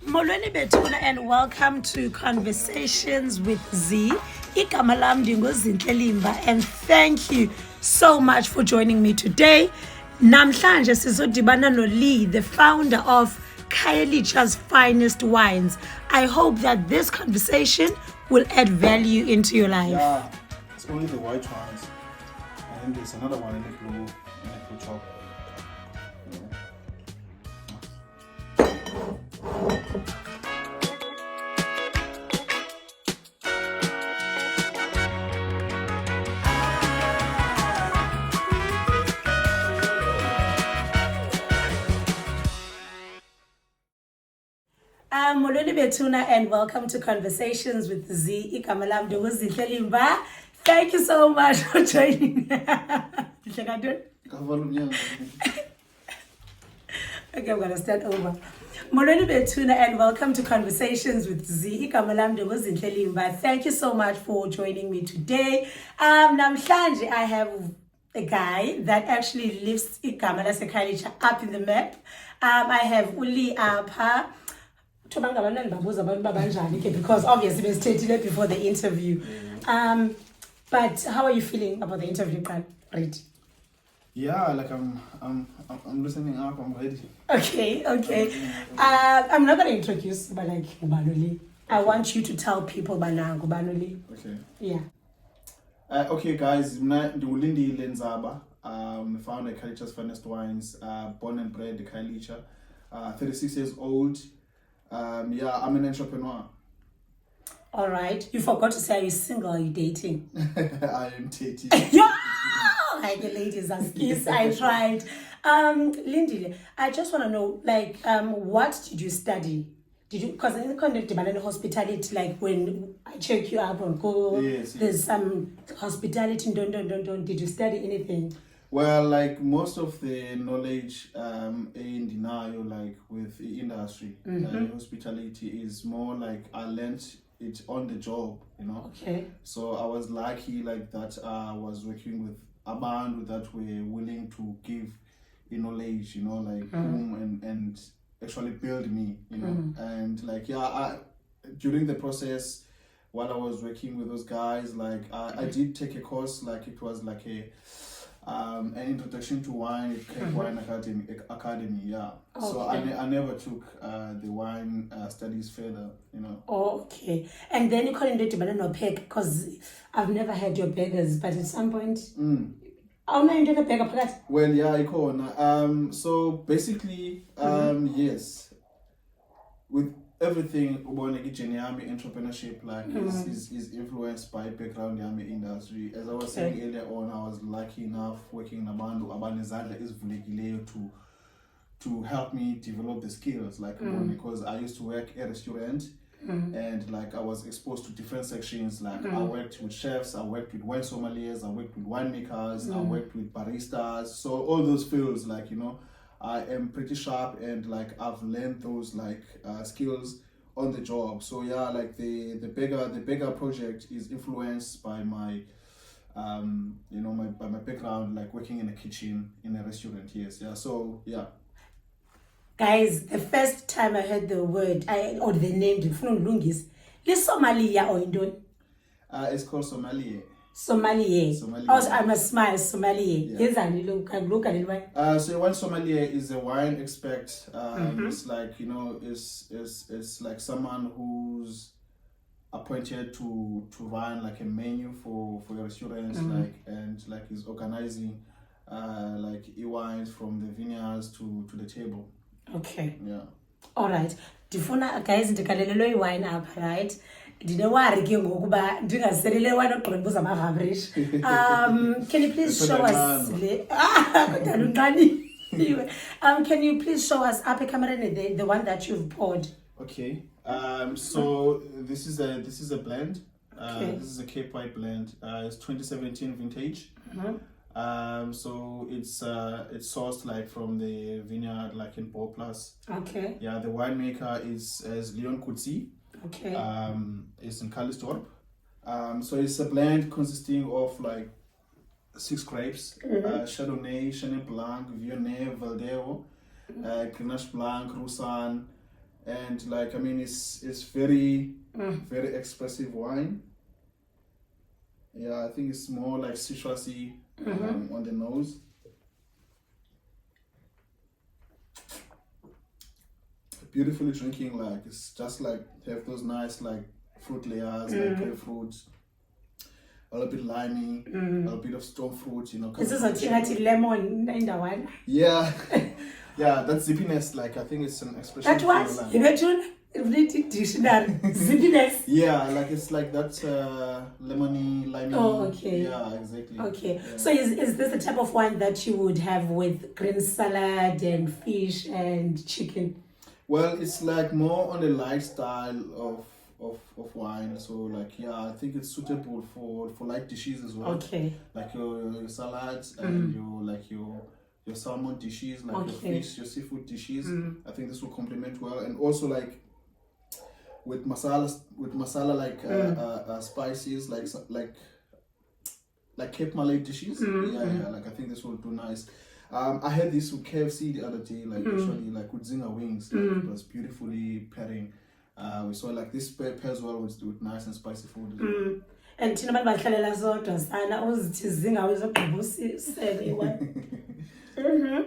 Molweni bethuna and welcome to Conversations with Z. Igama lam ndinguZinhle Limba and thank you so much for joining me today. Namhlanje sizodibana noLee, the founder of Khayelitsha's Finest Wines. I hope that this conversation will add value into your life. Yeah, it's only the white ones, and there's another one in the blue chocolate. Molweni bethuna and welcome to Conversations with Z. Igama lam ndinguZinhle Limba. Thank you so much for joining me. Okay, I'm gonna start over. Molweni bethuna and welcome to Conversations with Z. Igama lam ndinguZinhle Limba. Thank you so much for joining me today. Namhlanje I have a guy that actually lives igama laseKhayelitsha up in the map. I have Uli apha. Because obviously we stated before the interview. But how are you feeling about the interview, Right? Yeah, like I'm listening up. I'm ready. Okay. I'm not gonna introduce, but like Ubanoli. I want you to tell people by now, Ubanoli. Okay. Yeah. Okay, guys. Ndulindi Lenzaba. The founder of Khayelitsha's Finest Wines. Born and bred in Khayelitsha. 36 years old. Yeah, I'm an entrepreneur. All right. You forgot to say, are you single? Are you dating? I am dating. Yeah. Like the ladies as kiss. I tried. Lindy, I just want to know, like, what did you study? Did you, because in the conduct of hospitality, like when I check you up on Google, yes. There's some hospitality, don't. Did you study anything? Well, like most of the knowledge in denial, like with the industry, hospitality is more like I learned it on the job, you know. Okay. So I was lucky like that. I was working with a band that were willing to give knowledge, you know, like boom and actually build me, you know. And like during the process, while I was working with those guys, like I did take a course, like it was like an introduction to wine, wine academy, yeah. Okay. So I never took the wine studies further, you know. Okay. And then you couldn't do banana peg because I've never had your beggars, but at some point oh no, you did a beggar. Well, yeah, I can. So basically, yes, with everything about entrepreneurship, like is influenced by background yami industry. As I was saying earlier on, I was lucky enough working in a band abanezandla ezivulekileyo to help me develop the skills, like because I used to work at a restaurant and like I was exposed to different sections. Like I worked with chefs, I worked with wine sommeliers, I worked with winemakers, I worked with baristas. So all those fields, like, you know, I am pretty sharp and like I've learned those like skills on the job. So yeah, like the bigger project is influenced by my by my background, like working in a kitchen in a restaurant. Yes, yeah. So yeah. Guys, the first time I heard the word or the name Lungis, is Somalia or Indon? It's called Somalia. Somalia. Also, I must smile, Somalia. Yeah. So one sommelier is a wine expert. It's like, you know, it's like someone who's appointed to run like a menu for your restaurants, like, and like is organizing like wines from the vineyards to the table. Okay. Yeah. All right. Ndifuna guys ndikalelelo iwine up, right? Ndinewari ke ngokuba ndingaselele wine ogqimbuza ama-average. Can you please show us can you please show us up a camera the one that you've poured? Okay. So this is a blend. This is a Cape White blend. It's 2017 vintage. So it's sourced like from the vineyard, like in Plus. Okay. Yeah, the winemaker is Leon Kutsi. Okay. It's in Kalistorp. So it's a blend consisting of like 6 grapes: Chardonnay, Chenin Blanc, Viognier, Valdeo, Grenache Blanc, Roussan, and like I mean it's very very expressive wine. Yeah, I think it's more like citrusy on the nose. Beautifully drinking, like it's just like have those nice like fruit layers, like grapefruits, a little bit limey, a little bit of stone fruit, you know. This is a lemon in the one. Yeah, yeah, that zippiness, like I think it's an expression. That was, like, you know, June, dictionary, zippiness. Yeah, like it's like that lemony, limey. Oh, okay. Yeah, exactly. Okay, yeah. So is this the type of wine that you would have with green salad and fish and chicken? Well, it's like more on the lifestyle of wine. So like yeah, I think it's suitable for light dishes as well. Okay. Like your salads and your salmon dishes, like your fish, your seafood dishes. I think this will complement well, and also like with masala like spices like Cape Malay dishes. Yeah, like I think this will do nice. I had this with KFC the other day, like actually like with zinger wings, like it was beautifully pairing. We saw like this pairs well with nice and spicy food as well. And thina abantu bahlalela sodwa sana uzithi zingawe zogqibosele one.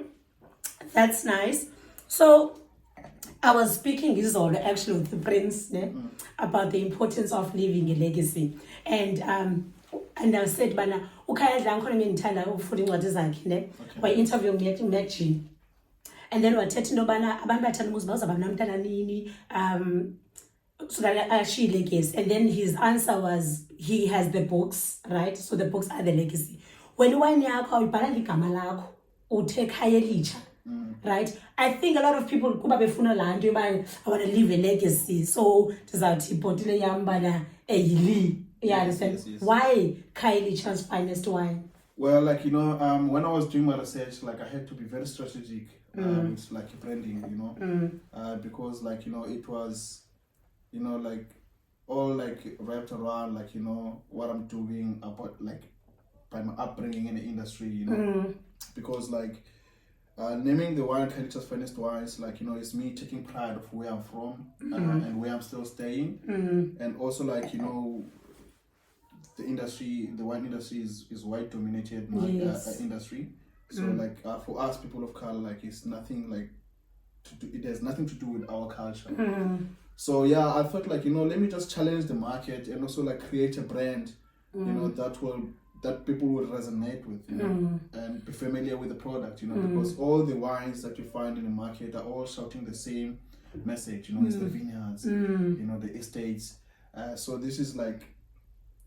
That's nice. So I was speaking actually with the prince about the importance of leaving a legacy, and I said bana ukhayedla ngikhona ngithanda ukufunda incwadi zakhe ne wa interview Maggie, and then wathetha into bana abantu bathanda umuzi bazaba namntana nini, so that actually legacy. And then his answer was he has the books, right? So the books are the legacy. When wine yakho awubhala igama lakho uthe Khayelitsha, right? I think a lot of people kuba befuna laa nto yoba I want to leave a legacy, so ndizawuthi ibhotile yam bana eyili. Yeah, understand. Yes. Why Khayelitsha's finest wine? Well, like, you know, when I was doing my research, like I had to be very strategic with like branding, you know, because like, you know, it was, you know, like all like wrapped around like, you know, what I'm doing about like by my upbringing in the industry, you know, because like naming the wine Khayelitsha's finest wines, like, you know, it's me taking pride of where I'm from and where I'm still staying, and also like, you know, the wine industry is white dominated industry. So like for us people of color, like it's nothing like it has nothing to do with our culture. So yeah, I thought like, you know, let me just challenge the market and also like create a brand, you know, that people will resonate with, you know, and be familiar with the product, you know, because all the wines that you find in the market are all shouting the same message, you know, it's the vineyards, you know, the estates. So this is like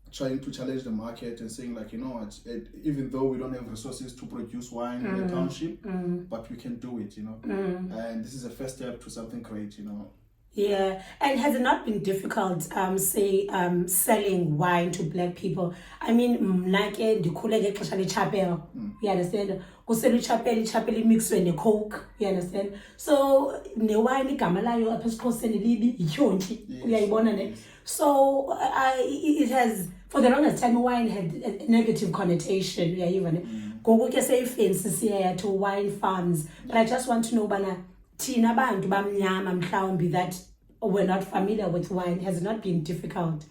trying to challenge the market and saying like, you know what, even though we don't have resources to produce wine in the township, but we can do it, you know, and this is a first step to something great, you know. Yeah, and has it not been difficult, selling wine to black people? I mean, mna ke ndikhule ngexesha lechapel, you understand? Kusela ichapel imixwe ne-coke, you understand? So newine igama layo apha esiXhoseni libi yityontyi, uyayibona ne? So it has, for the longest time, wine had a negative connotation, uyayiva ne? Ngoku ke seyifancy siya to wine farms, but I just want to know bana thina bantu bamnyama mhlawumbi that we're not familiar with wine, has it not been difficult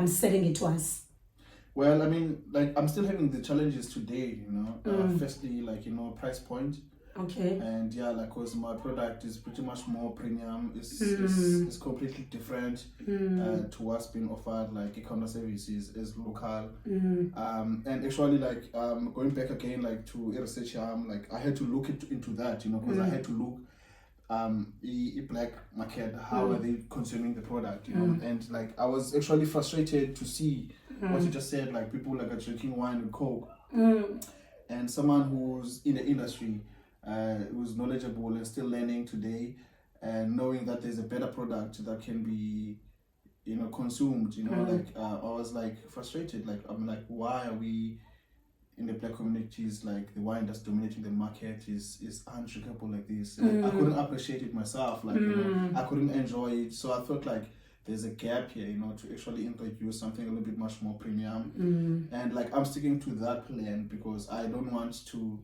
selling it to us? Well, I mean, like I'm still having the challenges today, you know. Firstly, like, you know, price point. Okay. And yeah, like, cause my product is pretty much more premium. It's completely different to what's being offered. Like e-commerce services is local. And actually, like going back again, like to research, like I had to look into that, you know, because I had to look black market, how are they consuming the product, you know, and like I was actually frustrated to see what you just said, like people like are drinking wine with Coke, and someone who's in the industry, who's knowledgeable and still learning today, and knowing that there's a better product that can be, you know, consumed, you know, like I was like frustrated, like I'm like, why are we in the black communities, like the wine that's dominating the market is undrinkable like this. Like, I couldn't appreciate it myself, like, you know, I couldn't enjoy it. So I thought like there's a gap here, you know, to actually introduce something a little bit much more premium. And like I'm sticking to that plan because I don't want to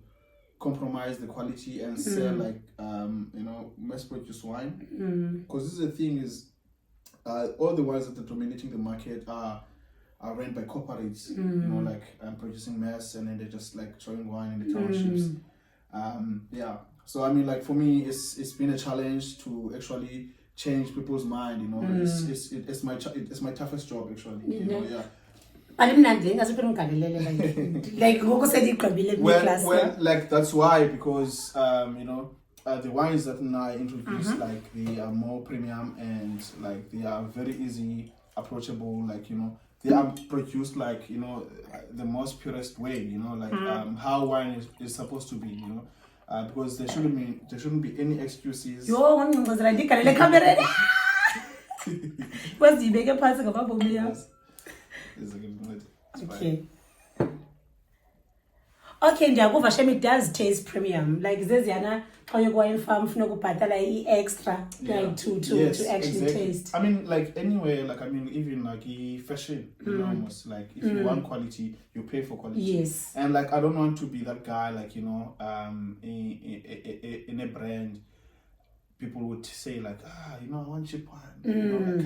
compromise the quality and sell like mass produced wine. Because this is the thing is, all the wines that are dominating the market are run by corporates, like producing mass, and then they're just like throwing wine in the townships. So I mean, like for me, it's been a challenge to actually change people's mind. It's my toughest job actually. Well, like that's why, because the wines that I introduce, like they are more premium and like they are very easy approachable. Like they are produced like the most purest way. How wine is supposed to be. Because there shouldn't be any excuses. Okay. Okay, ndiyakuva shem, it does taste premium. Like zeziyana xa uyokuwine farm funeka ubhatala extra like to actually taste. I mean, like anywhere, like I mean, even like fashion, almost like if you want quality, you pay for quality. Yes. And like I don't want to be that guy, like in a brand, people would say like, I want cheap wine, like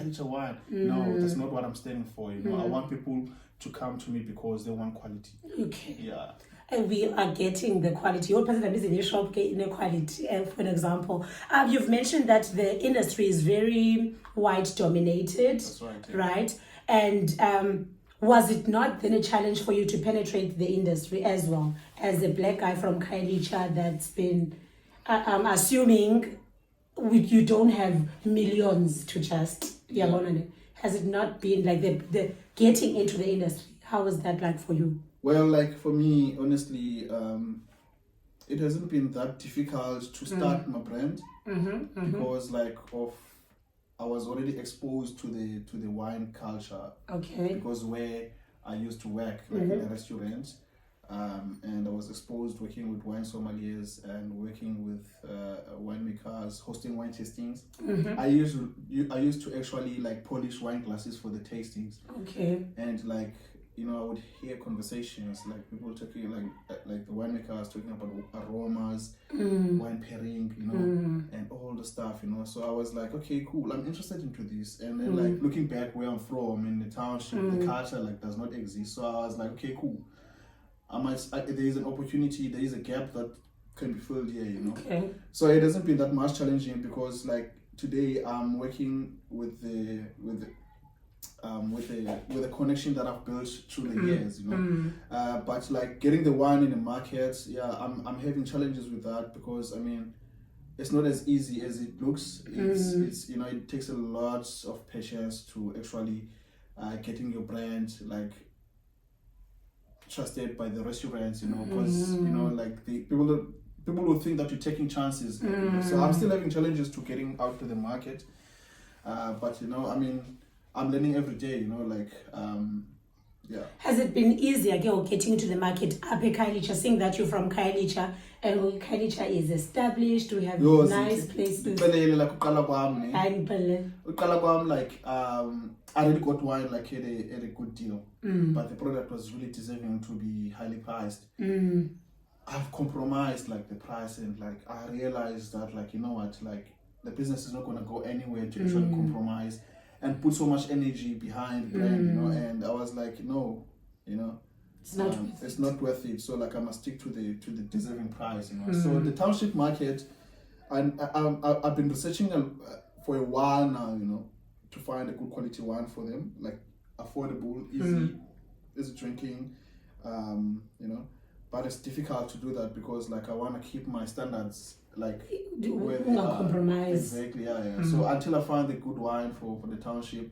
Khayelitsha wine. No, that's not what I'm standing for. I want people to come to me because they want quality. Okay. Yeah. And we are getting the quality. Your person that is in your shop getting the quality. For an example, you've mentioned that the industry is very white dominated. That's right. Yeah. Right? And was it not then a challenge for you to penetrate the industry as well as a black guy from Khayelitsha that's been, assuming you don't have millions to just, has it not been like the getting into the industry? How was that like for you? Well, like for me, honestly, it hasn't been that difficult to start my brand because I was already exposed to the wine culture. Okay. Because where I used to work, like in a restaurant, and I was exposed working with wine sommeliers and working with winemakers, hosting wine tastings. I used to actually like polish wine glasses for the tastings. Okay. And like I would hear conversations like people talking like the winemakers talking about aromas, wine pairing, and all the stuff, So I was like, okay, cool, I'm interested into this. And then like looking back where I'm from in the township, the culture like does not exist. So I was like, okay, cool. There is an opportunity, there is a gap that can be filled here, Okay. So it hasn't been that much challenging because like today I'm working with the connection that I've built through the years, but like getting the wine in the market, I'm having challenges with that because I mean, it's not as easy as it looks. It's it takes a lot of patience to actually getting your brand like trusted by the restaurants, because like the people will think that you're taking chances. So I'm still having challenges to getting out to the market, but I mean, I'm learning every day, Has it been easier getting into the market up at Khayelitsha, seeing that you're from Khayelitsha and Khayelitsha is established, we have nice places? I really got wine like at a good deal, but the product was really deserving to be highly priced. I've compromised like the price, and like I realized that like like the business is not going to go anywhere to actually compromise and put so much energy behind brand, and I was like, no, it's not worth it. So like I must stick to the deserving price, So the township market, and I've been researching for a while now, to find a good quality wine for them, like affordable, easy drinking, but it's difficult to do that because like I want to keep my standards like where they are. Compromise. Exactly, So until I find the good wine for the township,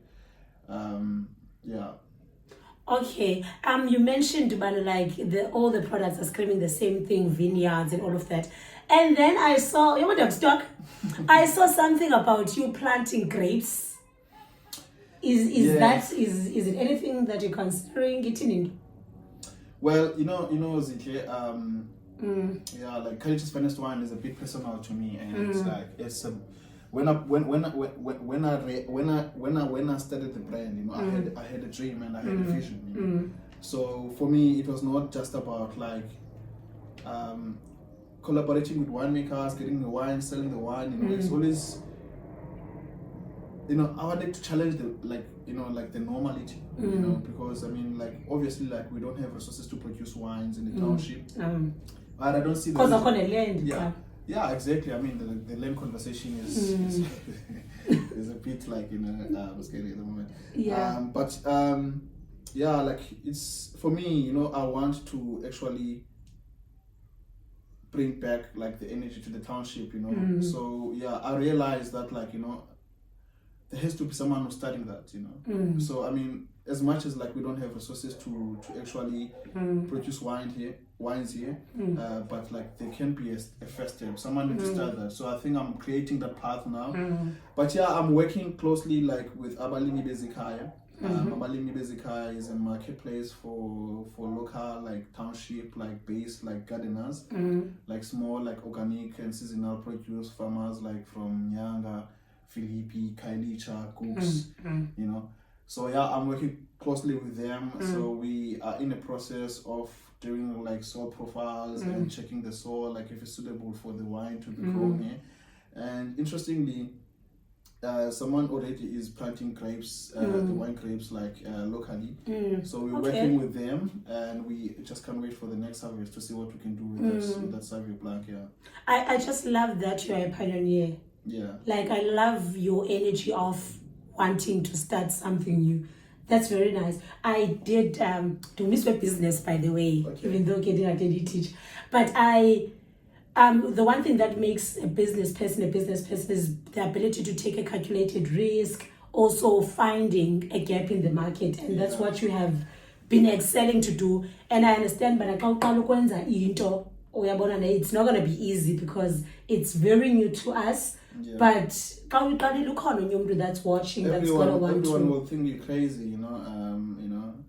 Okay. You mentioned about like all the products are screaming the same thing, vineyards and all of that. And then I saw I saw something about you planting grapes. Is it anything that you're considering getting into? Well, Zinhle, like Khayelitsha's finest wine is a bit personal to me, and it's like when I started the brand, I had a dream and I had a vision. So for me, it was not just about like collaborating with winemakers, getting the wine, selling the wine, you know, it's always, you know, I wanted to challenge the, like, you know, like the normality, you know, because I mean, like, obviously, like, we don't have resources to produce wines in the township, but I don't see that. Because of the land. Yeah, exactly. I mean, the land conversation is is a bit like, you know, scary at the moment. Yeah. But yeah, like, it's, for me, you know, I want to actually bring back like the energy to the township, you know. So yeah, I realized that, like, you know, there has to be someone who's starting that, you know. So I mean, as much as like we don't have resources to actually produce wines here, but like there can be a first step. Someone needs to start that. So I think I'm creating that path now. But yeah, I'm working closely like with Abalimi Bezikaya. Abalimi Bezikaya is a marketplace for local, like, township, like, based, like, gardeners, like small, like, organic and seasonal produce farmers, like from Nyanga, Philippi, Khayelitsha, Cooks, you know. So yeah, I'm working closely with them. So we are in the process of doing like soil profiles and checking the soil, like if it's suitable for the wine to be grown here. And interestingly, someone already is planting grapes, the wine grapes, like locally. So we're working with them, and we just can't wait for the next harvest to see what we can do with that Savio Blanc. Yeah, I just love that you're a pioneer. Yeah, like I love your energy of wanting to start something new. That's very nice. I did do Miss Web Business, by the way, even though I didn't teach. But I the one thing that makes a business person is the ability to take a calculated risk, also finding a gap in the market, and that's what you have been excelling to do. And I understand, but it's not going to be easy because it's very new to us. Yeah. But that's watching, that's going to want to. Everyone will think you're crazy, you know.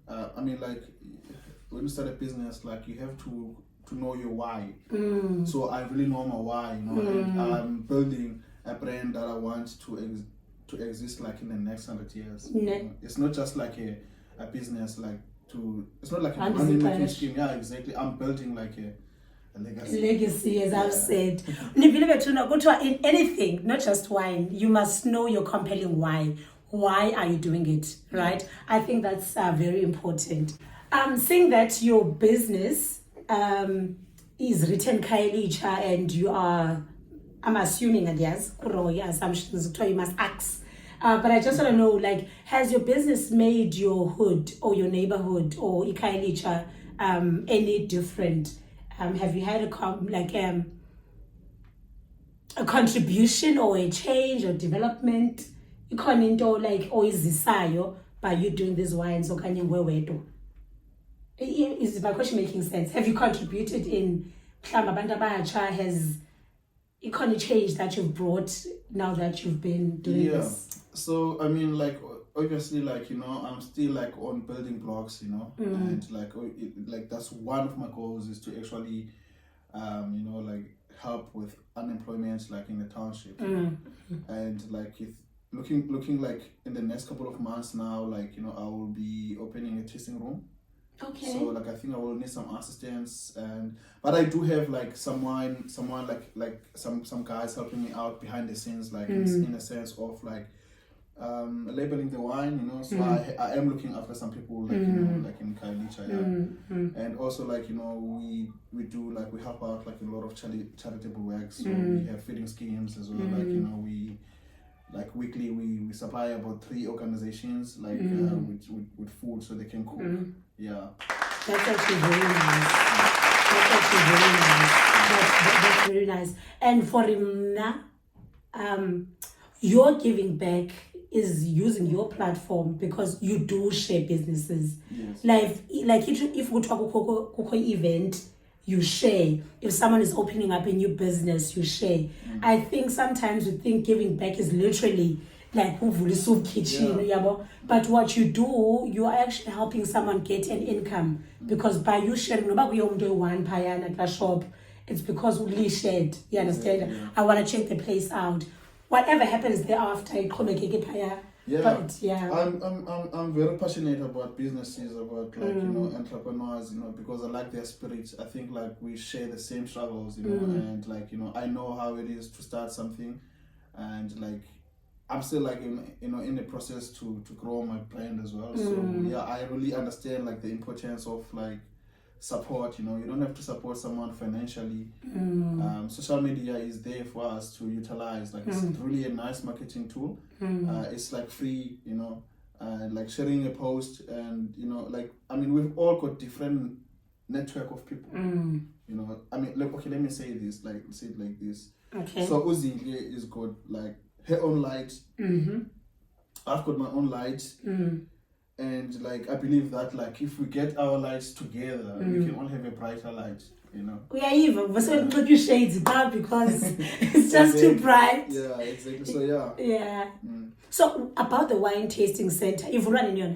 I mean, like, when you start a business, like, you have to know your why. So I really know my why, you know. And I'm building a brand that I want to exist like in the next 100 years. You know? It's not just like a business, like it's not like a money making scheme. Yeah, exactly. I'm building like a legacy, as I've said. In anything, not just wine, you must know your compelling why. Why are you doing it, right? I think that's very important. Seeing that your business is written Khayelitsha, and you are, I'm assuming, and yes, assumptions, you must ask. But I just want to know, like, has your business made your hood or your neighborhood or Khayelitsha any different? Have you had a contribution or a change or development? You can't into like oizisayo by you doing these wines or is my question making sense? Have you contributed in has economic change that you've brought now that you've been doing this? So I mean, like, obviously, like, you know, I'm still like on building blocks, you know, and like that's one of my goals is to actually you know, like, help with unemployment, like, in the township. And like, if looking like in the next couple of months now, like, you know, I will be opening a tasting room. Okay. So like, I think I will need some assistance, but I do have like someone like some guys helping me out behind the scenes, like in a sense of like labeling the wine, you know. So I am looking after some people, like, you know, like in Khayelitsha, and also, like, you know, we do, like, we help out like in a lot of charitable work. So we have feeding schemes as well, like, you know, we like weekly we supply about 3 organizations, like with food so they can cook. Yeah, that's actually very nice. That's very nice. And for Imna, your giving back is using your platform because you do share businesses. Yes. Like if we talk about event, you share. If someone is opening up a new business, you share. I think sometimes we think giving back is literally like soup kitchen, but what you do, you are actually helping someone get an income, because by you sharing, one paya at the shop, it's because we shared. You understand? I want to check the place out. Whatever happens thereafter, Yeah, but yeah, I'm very passionate about businesses, about like entrepreneurs, because I like their spirit. I think like we share the same struggles, and like I know how it is to start something, and like I'm still like in the process to grow my brand as well. So yeah, I really understand like the importance of like support. You don't have to support someone financially. Social media is there for us to utilize. Like it's really a nice marketing tool. It's like free, like sharing a post, and like we've all got different network of people. Okay, let me say this, like say it like this. Okay. So Uzi is got like her own light. I've got my own light. And like I believe that like if we get our lights together, we can all have a brighter light. We are even, but so put your shades back because it's just exactly. too bright. Yeah, exactly. So yeah. Yeah. So about the wine tasting center, if you run in your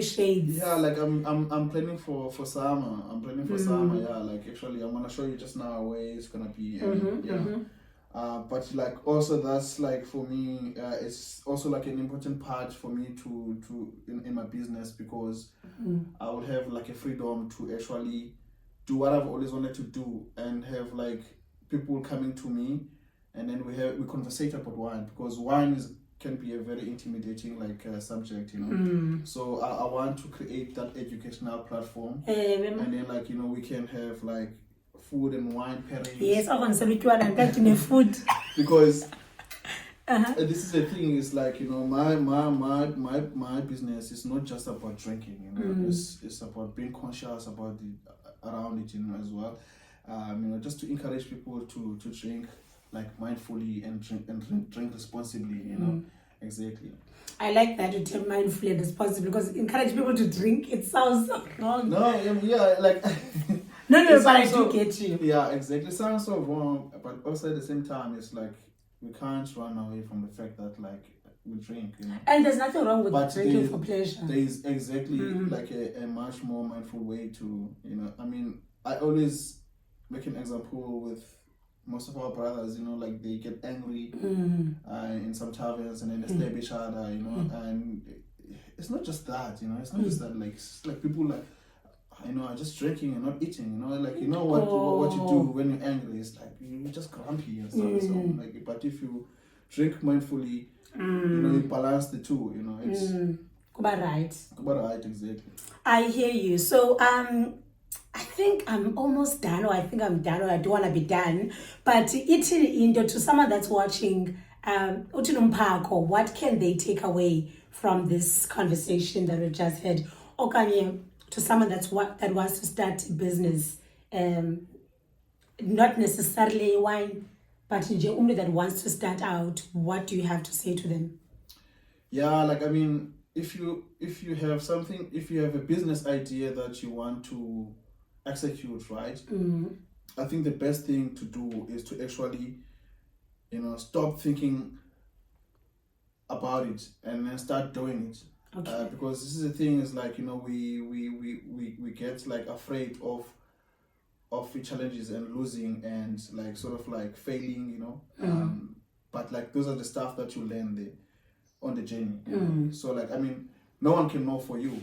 shades. Yeah, like I'm planning for summer. I'm planning for summer. Yeah, like actually I'm gonna show you just now where it's gonna be. And, but like also that's like for me, it's also like an important part for me to in my business, because I will have like a freedom to actually do what I've always wanted to do, and have like people coming to me, and then we conversate about wine, because wine can be a very intimidating like subject, So I want to create that educational platform, and then like we can have like food and wine pairings. Yes, I want to food. Because this is the thing, is like my business is not just about drinking, it's about being conscious about the around it, as well. Just to encourage people to drink like mindfully and drink responsibly, Exactly. I like that you tell mindfully and responsibly, because encourage people to drink, it sounds so wrong. No, yeah, like no, but I do get you. Yeah, exactly. It sounds so wrong, but also at the same time, it's like we can't run away from the fact that like we drink, And there's nothing wrong with drinking for pleasure. There is exactly like a much more mindful way to, I always make an example with most of our brothers, like they get angry in some taverns, and then they stab each other, and it's not just that, it's not just that, like it's like people like, are just drinking and not eating, like what you do when you're angry is like you're just grumpy and stuff. So like, but if you drink mindfully, you balance the two, it's Kuba right, exactly. I hear you. So I think I'm almost done, or I think I'm done, or I don't want to be done. But to someone that's watching, what can they take away from this conversation that we just had? Or to someone that wants to start a business, not necessarily wine, but only that wants to start out, what do you have to say to them? Yeah, like if you have something, if you have a business idea that you want to execute, right? I think the best thing to do is to actually, stop thinking about it and then start doing it. Okay. Because this is the thing, is like we get like afraid of challenges and losing and like sort of like failing, but like those are the stuff that you learn there on the journey. So like no one can know for you,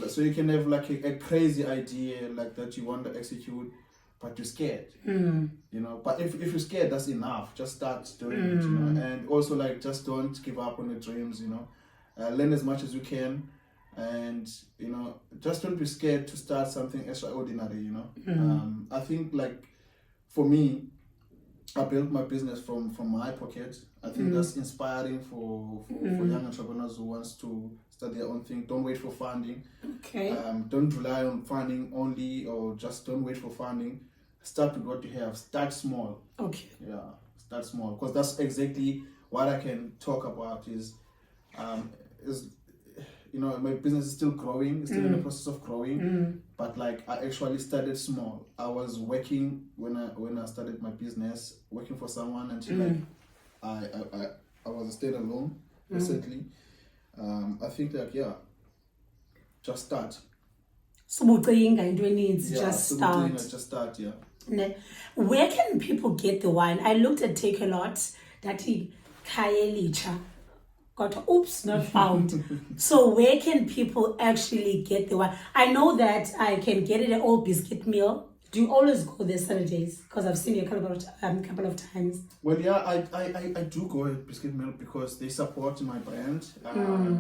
so you can have like a crazy idea like that you want to execute, but you're scared, but if you're scared, that's enough. Just start doing it, and also like just don't give up on your dreams, learn as much as you can, and just don't be scared to start something extraordinary. I think like for me, I built my business from my pocket. I think that's inspiring for young entrepreneurs who wants to start their own thing. Don't wait for funding. Okay. Don't rely on funding only, or just don't wait for funding. Start with what you have. Start small. Okay. Yeah, start small, because that's exactly what I can talk about. My business is still growing, still in the process of growing, but like I actually started small. I was working when I started my business, working for someone until like I was a stay-alone recently. I think like just start. So just start. Just start, yeah. Where can people get the wine? I looked at Take a Lot that he Khayelitsha. Got oops, not found. So where can people actually get the wine? I know that I can get it at Old Biscuit Mill. Do you always go there Saturdays? Because I've seen you a couple of times. Well, yeah, I do go at Biscuit Mill because they support my brand.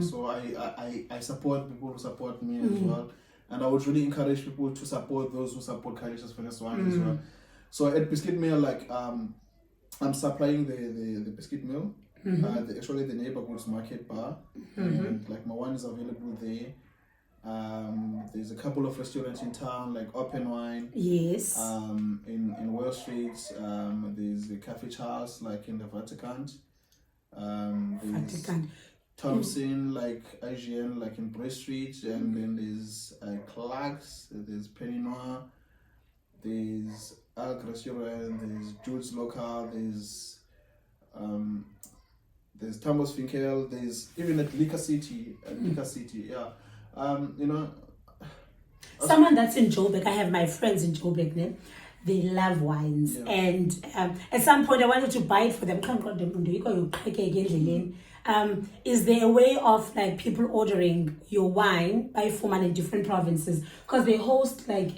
So I support people who support me as well. And I would really encourage people to support those who support Khayelitsha's Finest Wine as well. So at Biscuit Mill, like I'm supplying the Biscuit Mill, actually the neighborhood's market bar, and like my wine is available there. There's a couple of restaurants in town like Open Wine. Yes. In Wall Street, there's a Cafe Charles like in the Vatican. There's Thompson like Asian like in Bray Street, and then there's Clark's. There's Penny Noir. There's Alc Restaurant. There's Jude's Local. There's Thomas Finkel. There's even at Liquor City. Yeah. You know, someone that's in Joburg, I have my friends in Joburg, they love wines, and at some point I wanted to buy it for them. Is there a way of like people ordering your wine by format in different provinces? Because they host like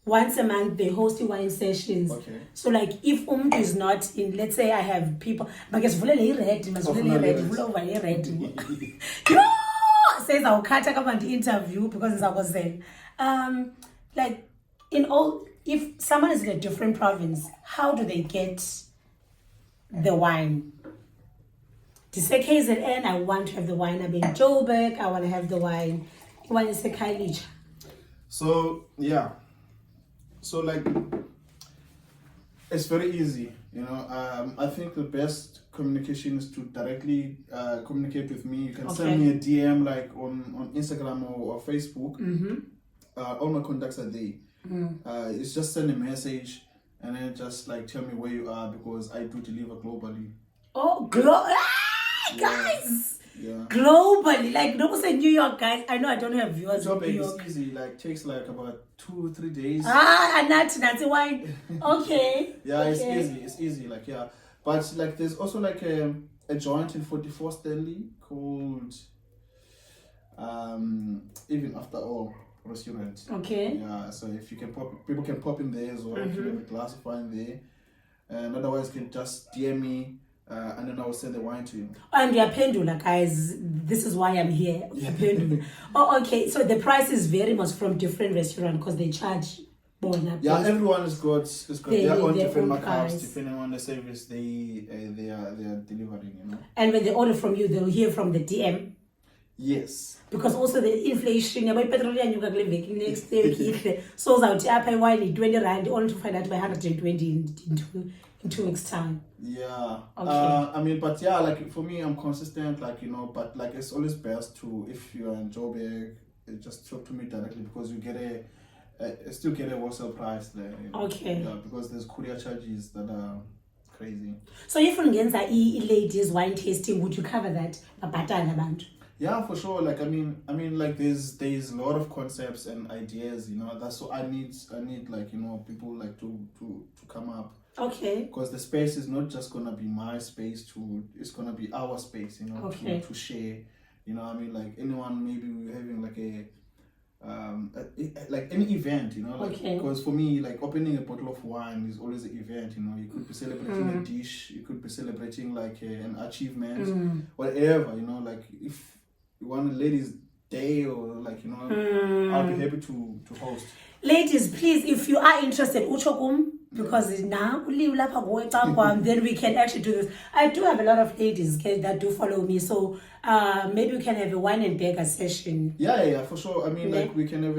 once a month they host wine sessions. Okay. So like if is not in, let's say I have people, says I'll cut a interview because I was there. Like in all, if someone is in a different province, how do they get the wine? To say KZN, I want to have the wine. I'm in Joburg, I want to have the wine. You want to say Khayelitsha. So yeah. So like it's very easy, you know. I think the best communication is to directly communicate with me. You can send me a DM like on Instagram or Facebook. All my contacts are there. It's just send a message and then just like tell me where you are, because I do deliver globally. Oh, guys! Yeah. Globally, like don't say New York, guys. I know I don't have viewers in New York. It's easy, like takes like about 2 or 3 days. And that's wine. Okay. Yeah, okay. It's easy, like yeah. But like there's also like a joint in 44 Stanley called Even After All restaurant. Okay. Yeah, so if you can people can pop in there as well. If you have a glass of wine there, and otherwise you can just DM me. And then I will send the wine to you. And you're pendula, guys. This is why I'm here. Oh, okay. So the prices vary much from different restaurants because they charge more. Yeah, everyone has got their own different markups depending on the service they are delivering. You know. And when they order from you, they'll hear from the DM. Yes. Because also the inflation, next day, so out I wine 20 rand only to find out by 120 in 2 weeks time. Yeah. Okay. I mean, but yeah, like for me, I'm consistent, like, you know, but like it's always best to, if you're in Joburg, just talk to me directly, because you get still get a wholesale price there. You know? Okay. Yeah, because there's courier charges that are crazy. So if ungenza ladies wine tasting, would you cover that? Yeah, for sure. Like I mean, like there's a lot of concepts and ideas. You know, that's what I need like, you know, people like to come up. Okay. Because the space is not just gonna be my space. It's gonna be our space. You know, to share. You know, I mean, like anyone, maybe we're having like like any event, you know, like, because for me, like opening a bottle of wine is always an event, you know. You could be celebrating a dish, you could be celebrating like an achievement, whatever, you know. Like if you want a ladies' day or like, you know, I'll be happy to host. Ladies, please, if you are interested, uchokum, because now then we can actually do this. I do have a lot of ladies that do follow me, so maybe we can have a wine and burger session. Yeah, for sure. I mean, like we can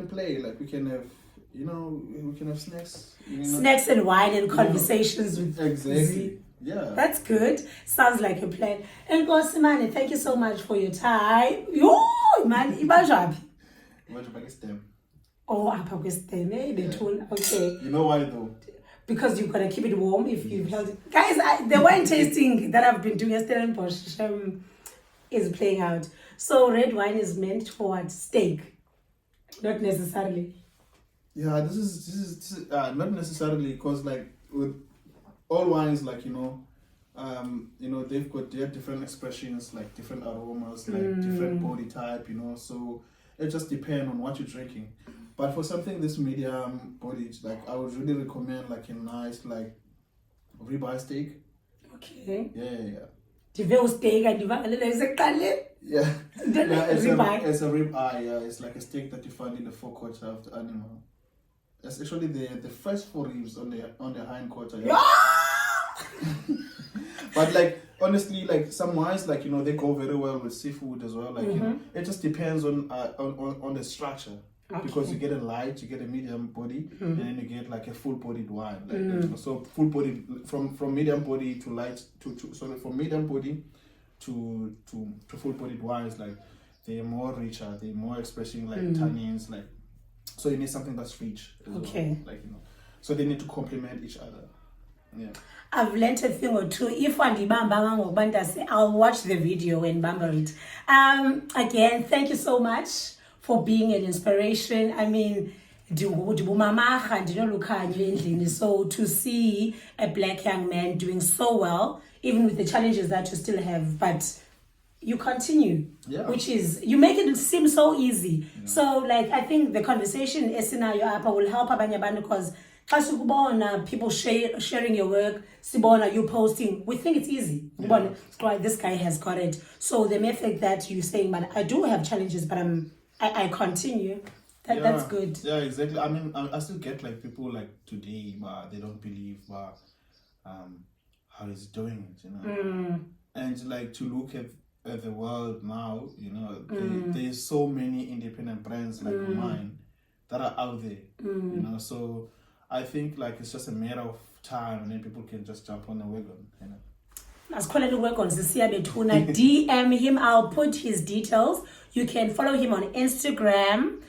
play, like we can have, you know, we can have snacks. You know? Snacks and wine and conversations with exactly. Yeah, that's good. Sounds like a plan. And Gosimane, thank you so much for your time. Yo, man, ibajabi. Oh, okay. You know why though? Because you're gonna keep it warm if you've held it. Guys, the wine tasting that I've been doing yesterday in Bosch is playing out. So red wine is meant for what? Steak, not necessarily. Yeah, this is not necessarily, because like with all wines, like, you know, you know, they've got their different expressions, like different aromas, like different body type, you know, so it just depends on what you're drinking. But for something this medium body, like I would really recommend like a nice like ribeye steak. Okay. Yeah. Dive steak and Yeah, ribeye. It's a ribeye. Yeah, it's like a steak that you find in the forequarter of the animal. It's actually the first four ribs on the hind quarter. Yeah. But like honestly, like some wines, like you know, they go very well with seafood as well. Like you know, it just depends on the structure. Okay. Because you get a light, you get a medium body, and then you get like a full-bodied wine. Like you know, so full-bodied from medium body to light from medium body to full-bodied wines, like they're more richer, they're more expressing like tannins, like so you need something that's rich. Okay. Well, like you know, so they need to complement each other. Yeah. I've learned a thing or two. If I'll watch the video and bamba it. Again, thank you so much for being an inspiration. I mean, so to see a black young man doing so well, even with the challenges that you still have, but you continue, which is, you make it seem so easy. So like, I think the conversation will help abanye because people sharing your work, you posting, we think it's easy. This guy has got it. So the method that you're saying, but I do have challenges, but I continue. That's good. Yeah, exactly. I mean, I still get like people like today, but they don't believe how he's doing it, you know. And like to look at the world now, you know, there's so many independent brands like mine that are out there, you know. So I think like it's just a matter of time, and then people can just jump on the wagon, you know. As quality work on Zisia Betuna, DM him. I'll put his details. You can follow him on Instagram,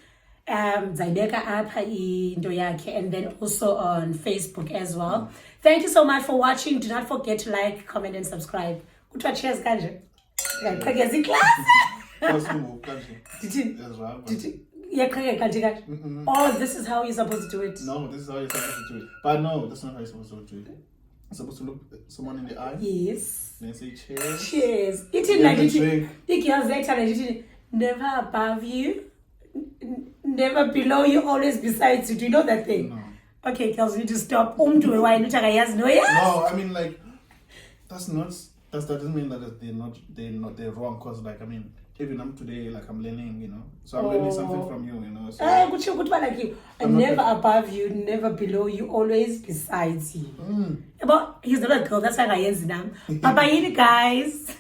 Zaibeka Apha into yakhe, and then also on Facebook as well. Thank you so much for watching. Do not forget to like, comment, and subscribe. Kuthiwa cheers kanje. Ngiyaqhekeza iklasi. Oh, this is how you're supposed to do it. No, this is how you're supposed to do it. But no, that's not how you're supposed to do it. You're supposed to look someone in the eye. Yes. Then say cheers. Cheers. Never above you, never below you, always beside you. Do you know that thing? No. Okay, girls, we need to stop. No, I mean like that doesn't mean that they're wrong, because like I mean even I'm today like I'm learning, you know, so I'm learning something from you, you know. So good like you. Never above you, never below you, always beside you. But he's not a girl, that's why I am. Bye bye, guys.